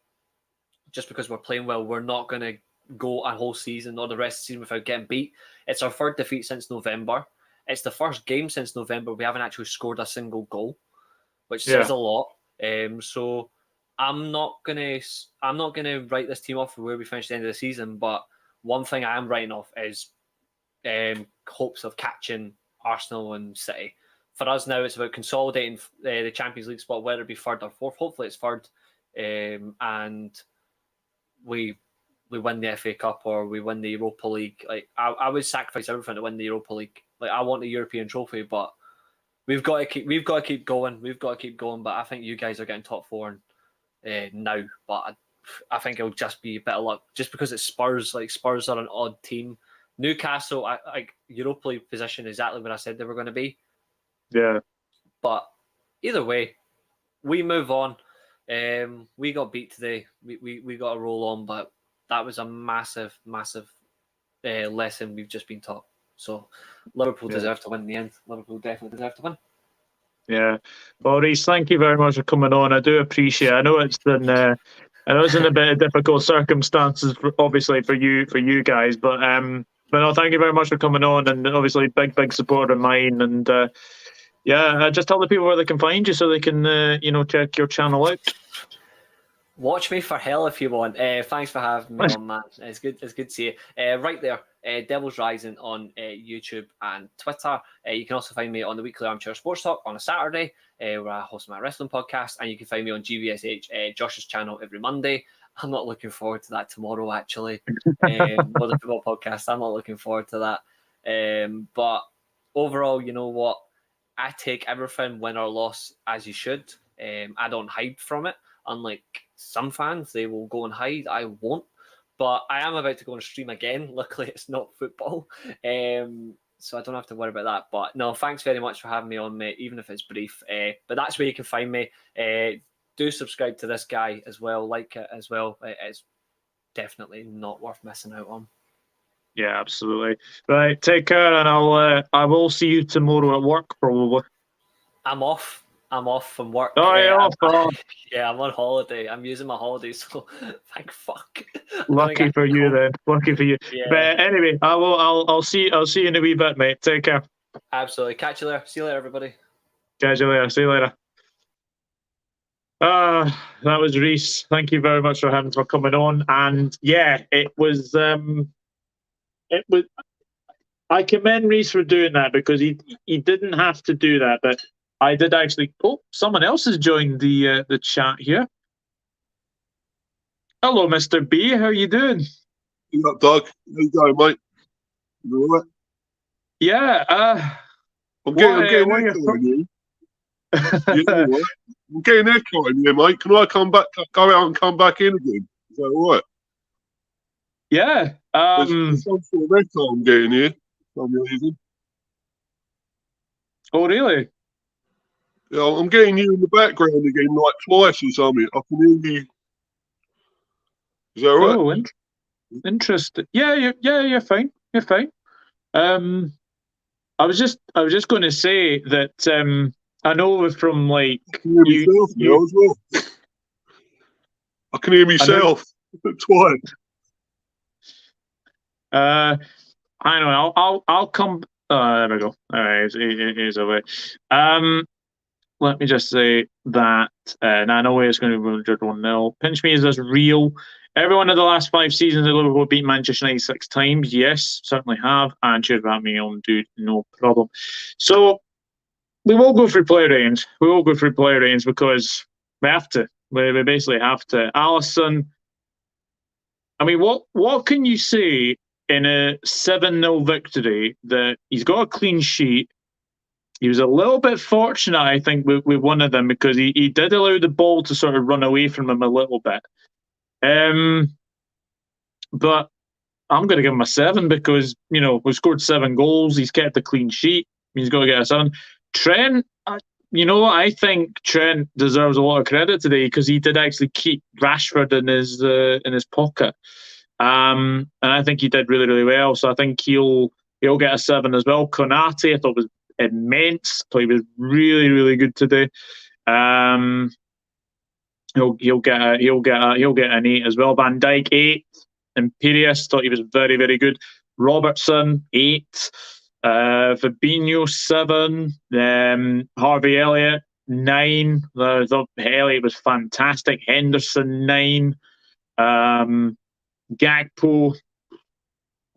just because we're playing well, we're not going to go a whole season or the rest of the season without getting beat. It's our 3rd defeat since November. It's the first game since November we haven't actually scored a single goal, which says a lot. So I'm not gonna write this team off for where we finish at the end of the season. But one thing I am writing off is hopes of catching Arsenal and City. For us now, it's about consolidating the Champions League spot, whether it be 3rd or 4th. Hopefully, it's 3rd, and we win the FA Cup or we win the Europa League. Like I would sacrifice everything to win the Europa League. Like, I want a European trophy, but we've got to keep going. But I think you guys are getting top 4 now. But I think it'll just be a bit of luck, just because it's Spurs. Like, Spurs are an odd team. Newcastle, like Europa League position, exactly what I said they were going to be. Yeah. But either way, we move on. We got beat today. We got to roll on, but that was a massive lesson we've just been taught. So Liverpool deserve to win in the end. Liverpool definitely deserve to win. Yeah. Well, Reece, thank you very much for coming on. I do appreciate it. I know it's in a bit of difficult circumstances, obviously for you guys, but no, thank you very much for coming on, and obviously big supporter of mine. And just tell the people where they can find you so they can check your channel out. Watch me for hell if you want. Thanks for having me on, man. It's good to see you. Right there, Devils Rising on YouTube and Twitter. You can also find me on the Weekly Armchair Sports Talk on a Saturday, where I host my wrestling podcast. And you can find me on GVSH, Josh's channel, every Monday. I'm not looking forward to that tomorrow, actually. For the football podcast, I'm not looking forward to that. But overall, you know what? I take everything, win or loss, as you should. I don't hide from it. Unlike some fans, they will go and hide. I won't. But I am about to go and stream again. Luckily, it's not football. So I don't have to worry about that. But no, thanks very much for having me on, mate, even if it's brief. But that's where you can find me. Do subscribe to this guy as well. Like it as well. It's definitely not worth missing out on. Yeah, absolutely. Right, take care, and I will see you tomorrow at work, probably. I'm off from work. Oh, you're off. Yeah, I'm on holiday. I'm using my holidays, so thank fuck. Lucky for you, then. Lucky for you. Yeah. But anyway, I'll see you in a wee bit, mate. Take care. Absolutely. Catch you later. See you later, everybody. Catch you later. See you later. That was Reece. Thank you very much for coming on. And yeah, it was it was. I commend Reese for doing that because he didn't have to do that, but I did actually. Oh, someone else has joined the chat here. Hello, Mr. B. How are you doing? What up, Doug? How you going, mate? You all right? Yeah. I'm getting what are echo your in you. Yeah, all right. I'm getting echo in here, mate. Can I go out and come back in again? Is that all right? Yeah. There's some sort of echo I'm getting here for some reason. Oh, really? Yeah, I'm getting you in the background again, like twice or something. I can hear you. Is that all right? Oh, interesting. Yeah, you're fine. You're fine. I was just going to say that I know from like I can hear myself now as well. I can hear myself twice. I know. I'll come. There we go. All right, here's a way. Let me just say that I know it's going to be 1-0. Pinch me, is this real? Every one of the last 5 seasons, Liverpool beat Manchester United 6 times. Yes, certainly have. And cheers about me on, dude. No problem. So we will go through player ratings. We will go through player ratings because we have to. We basically have to. Alisson. I mean, what can you say in a 7-0 victory that he's got a clean sheet? He was a little bit fortunate, I think, with one of them because he did allow the ball to sort of run away from him a little bit. But I'm going to give him a 7 because, we've scored 7 goals. He's kept a clean sheet. He's got to get a 7. Trent, I think Trent deserves a lot of credit today because he did actually keep Rashford in his pocket. And I think he did really, really well. So I think he'll get a 7 as well. Konate, I thought was immense. I thought he was really, really good today. He'll get an 8 as well. Van Dijk 8. Imperius thought he was very, very good. Robertson 8. Fabinho 7. Harvey Elliott 9. I thought Elliott was fantastic. Henderson 9. Gakpo. I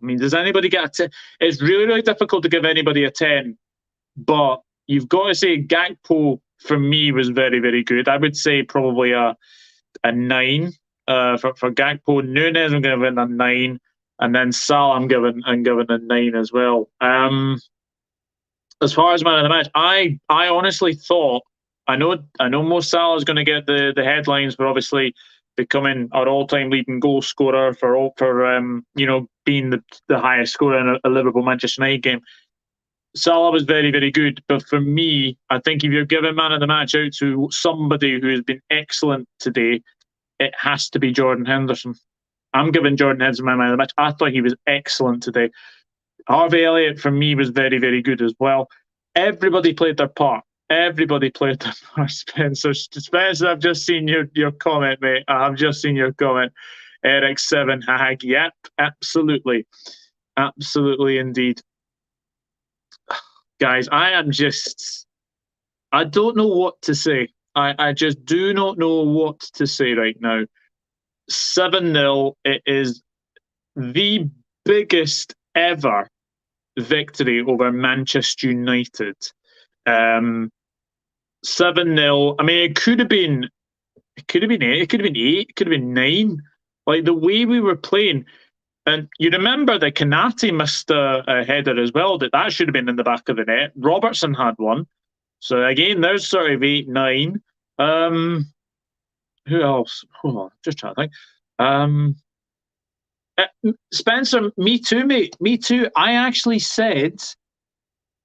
mean, does anybody get a 10? It's really, really difficult to give anybody a 10, but you've got to say Gakpo for me was very, very good. I would say probably a 9 for Gakpo. Nunez, I'm giving a 9, and then Salah, I'm giving a 9 as well. As far as man of the match, I honestly thought I know Mo Salah is going to get the headlines for obviously becoming our all-time leading goal scorer for being the highest scorer in a Liverpool Manchester United game. Salah was very, very good, but for me, I think if you're giving man of the match out to somebody who has been excellent today, it has to be Jordan Henderson. I'm giving Jordan Henderson man of the match. I thought he was excellent today. Harvey Elliott, for me, was very, very good as well. Everybody played their part. Everybody played their part. Spencer, I've just seen your comment, mate. I've just seen your comment. Eric 7 Hag. Yep, absolutely. Absolutely indeed. Guys, I don't know what to say. I just do not know what to say right now. 7-0, it is the biggest ever victory over Manchester United. 7-0. I mean, it could have been 8, it could have been 8, it could have been 9. Like the way we were playing. And you remember that Konate missed a header as well. That should have been in the back of the net. Robertson had one. So again, there's sort of 8, 9. Who else? Just trying to think. Spencer, me too, mate. Me too. I actually said,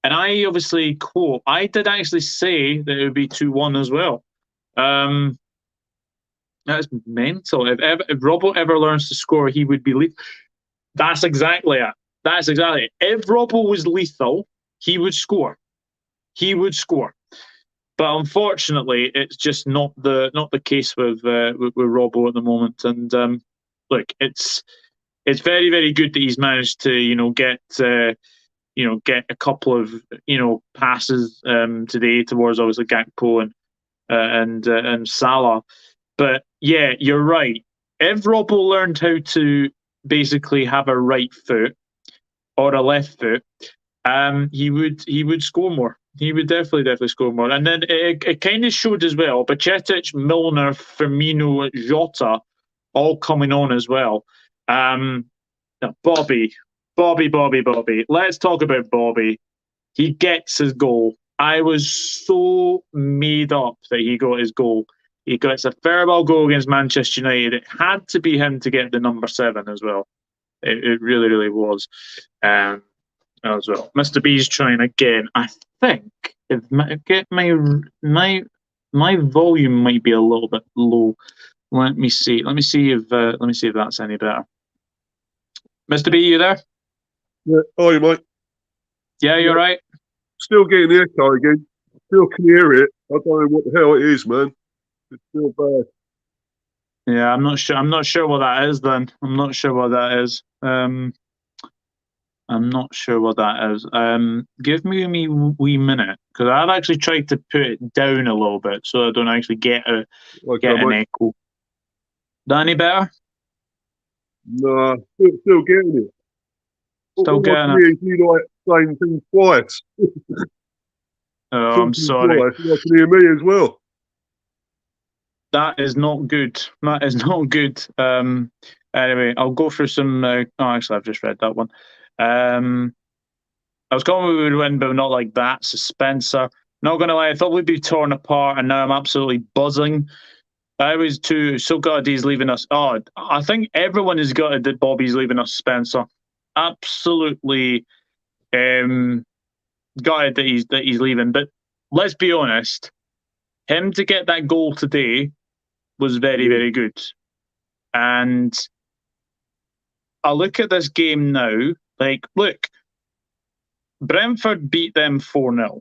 and I obviously quote, I did actually say that it would be 2-1 as well. That's mental. If Robbo ever learns to score, he would be lethal. That's exactly it. That's exactly it. If Robbo was lethal, he would score. He would score. But unfortunately, it's just not the case with Robbo at the moment. And look, it's very, very good that he's managed to get a couple of passes today towards obviously Gakpo and Salah. But yeah, you're right. If Robbo learned how to basically have a right foot, or a left foot, he would score more. He would definitely score more. And then it kind of showed as well. Bajcetic, Milner, Firmino, Jota, all coming on as well. Bobby. Let's talk about Bobby. He gets his goal. I was so made up that he got his goal. He gets a farewell goal against Manchester United. It had to be him to get the number 7 as well. It really was. As well. Mr. B's trying again. I think if my volume might be a little bit low. Let me see if that's any better. Mr. B, you there? Yeah. Oh, mate. Yeah, you're right. Still getting the echo again. Still can hear it. I don't know what the hell it is, man. It's still bad. Yeah, I'm not sure. I'm not sure what that is. Then I'm not sure what that is. I'm not sure what that is. Give me a wee minute, because I've actually tried to put it down a little bit so I don't actually get an echo. Is that any better? No, still getting it. Still getting it. You like saying things twice. Oh, I'm sorry. Twice. You can hear me as well. That is not good. That is not good. Anyway, I'll go through some. Actually, I've just read that one. I was confident we would win, but not like that. Suspenser. Not going to lie, I thought we'd be torn apart, and now I'm absolutely buzzing. I was too. So gutted he's leaving us. Oh, I think everyone is gutted that Bobby's leaving us, Spencer. Absolutely gutted that he's leaving. But let's be honest, him to get that goal today was very good. And I look at this game now. Like, look, Brentford beat them 4-0.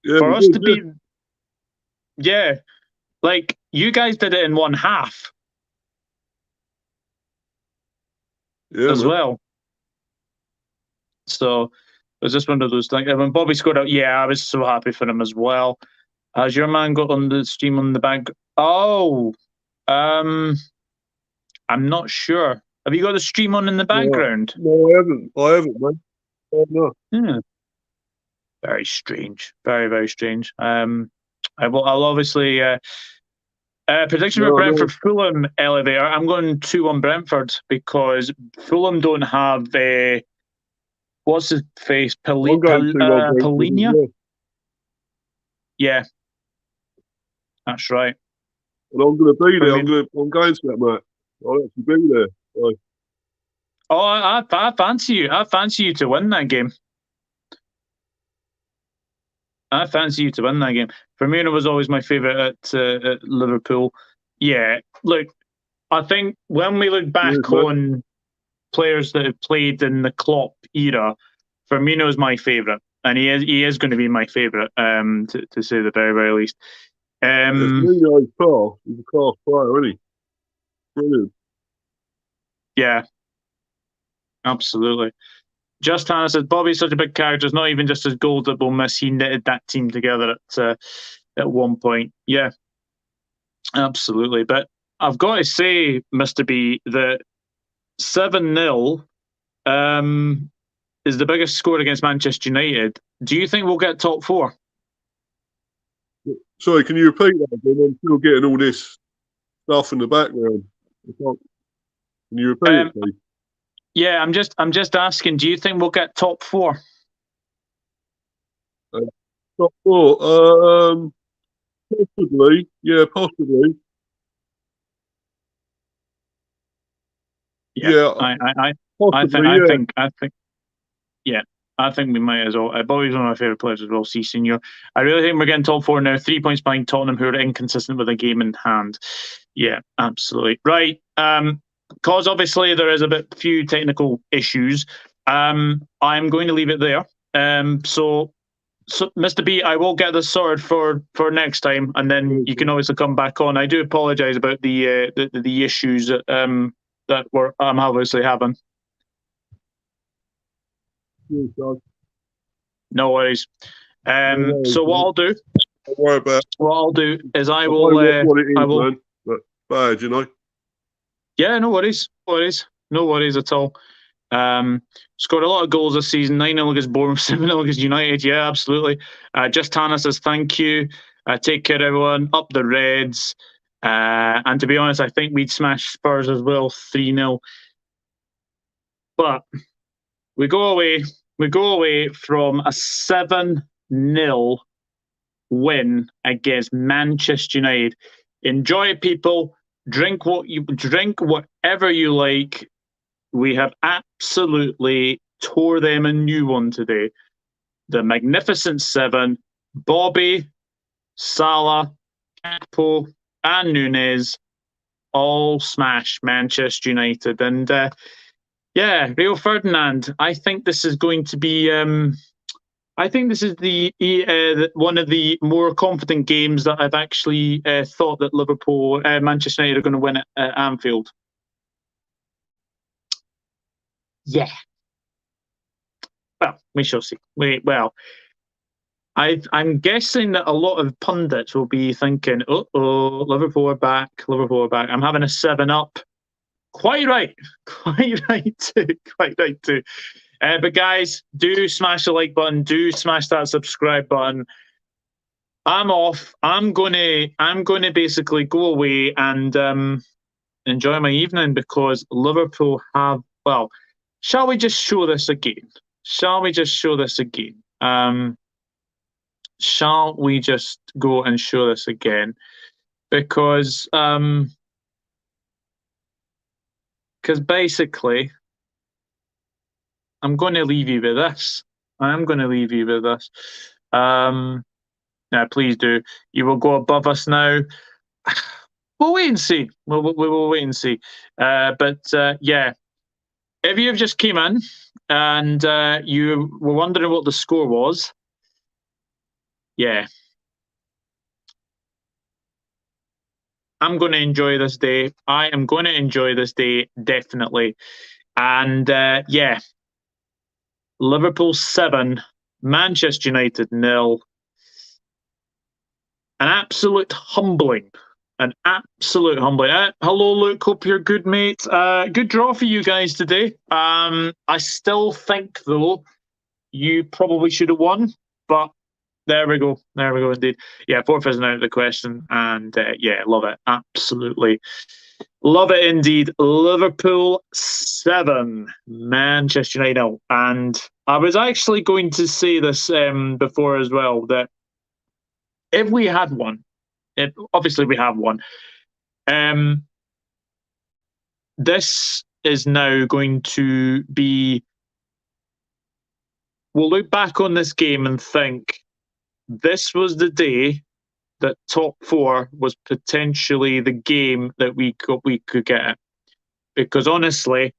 Yeah, for us to beat, like you guys did it in one half as well. So it was just one of those things. And when Bobby scored out, I was so happy for him as well. Has your man got on the stream on the back? Oh, I'm not sure. Have you got the stream on in the background? No, I haven't, man. Oh, no. Yeah. Very strange. Very strange. I'll obviously prediction for Brentford Fulham elevator. I'm going 2-1 Brentford because Fulham don't have what's his face? Polinia? Yeah. That's right. And I'm going to be there. I'm going to that match. I'll actually be there. So. Oh, I fancy you. I fancy you to win that game. Firmino was always my favourite at Liverpool. Yeah, look, I think when we look back on players that have played in the Klopp era, Firmino is my favourite, and he is going to be my favourite, to say the very least. Firmino is class. He's a class player, isn't he? Brilliant. Yeah, absolutely. Just Hannah says Bobby's such a big character. It's not even just his goals that will miss. He knitted that team together at one point. Yeah, absolutely. But I've got to say, Mr. B, that 7-0 is the biggest score against Manchester United. Do you think we'll get top 4? Sorry, can you repeat that again? I'm still getting all this stuff in the background. Can you repeat it, please? Yeah, I'm just asking. Do you think we'll get top 4? Top 4, possibly. Yeah, possibly. Yeah, I think we might as well. Bobby's one of my favourite players as well. C Senior. I really think we're getting top 4 now. 3 points behind Tottenham, who are inconsistent with a game in hand. Yeah, absolutely right. Because obviously there is a few technical issues, I'm going to leave it there. So Mr. B, I will get this sorted for next time, and then you can obviously come back on. I do apologise about the issues that I'm obviously having. No worries. So what I'll do? Don't worry about it. What I'll do is I will. What it is, man, but bad, you know. Yeah, no worries at all. Scored a lot of goals this season. 9-0 against Bournemouth, 7-0 against United. Yeah, absolutely. Just Hannah says thank you. Take care, everyone. Up the Reds. And to be honest, I think we'd smash Spurs as well, 3-0. But we go away from a 7-0 win against Manchester United. Enjoy it, people. Drink whatever you like. We have absolutely tore them a new one today. The Magnificent Seven: Bobby, Salah, Gakpo, and Nunez all smash Manchester United. And yeah, Rio Ferdinand, I think this is going to be I think this is the one of the more confident games that I've actually thought that Manchester United are going to win at Anfield. Yeah. Well, we shall see. I'm guessing that a lot of pundits will be thinking, Liverpool are back. I'm having a 7-up. Quite right. Quite right too. But guys, do smash the like button. Do smash that subscribe button. I'm off. I'm gonna basically go away and enjoy my evening because Liverpool have. Well, shall we just show this again? Shall we just go and show this again? Because basically, I'm going to leave you with this. Yeah, please do. You will go above us now. We'll wait and see. We will wait and see. But yeah, if you've just came in and you were wondering what the score was, yeah, I'm going to enjoy this day. I am going to enjoy this day, definitely. And yeah, Liverpool 7, Manchester United 0. An absolute humbling. Hello, Luke. Hope you're good, mate. Good draw for you guys today. I still think, though, you probably should have won. But there we go. Indeed. Yeah, fourth isn't out of the question. And yeah, love it. Absolutely. Love it indeed. Liverpool 7, Manchester United 0. And I was actually going to say this before as well, that if we had one, obviously we have one, this is now going to be... We'll look back on this game and think this was the day that top 4 was potentially the game that we could get it. Because honestly,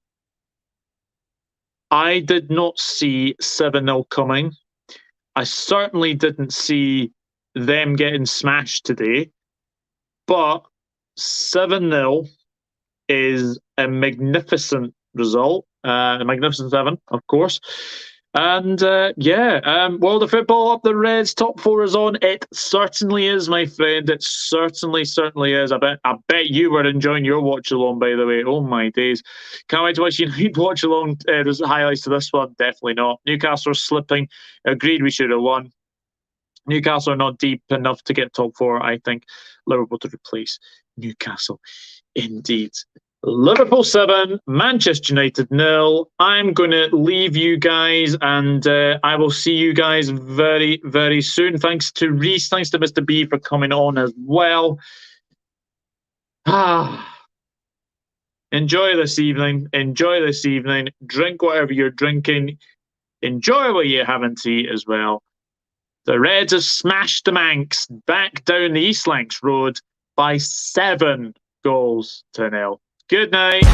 I did not see 7-0 coming. I certainly didn't see them getting smashed today. But 7-0 is a magnificent result. A magnificent 7, of course. And yeah, World of Football up the Reds, top 4 is on. It certainly is, my friend. It certainly is. I bet you were enjoying your watch along, by the way. Oh my days! Can't wait to watch United watch along. There's highlights to this one. Definitely not. Newcastle are slipping. Agreed, we should have won. Newcastle are not deep enough to get top 4. I think Liverpool to replace Newcastle. Indeed. Liverpool 7, Manchester United 0. I'm going to leave you guys and I will see you guys very, very soon. Thanks to Reese, thanks to Mr. B for coming on as well. Enjoy this evening. Drink whatever you're drinking. Enjoy what you're having to eat as well. The Reds have smashed the Manx back down the East Lancs Road by 7 goals to 0. Good night.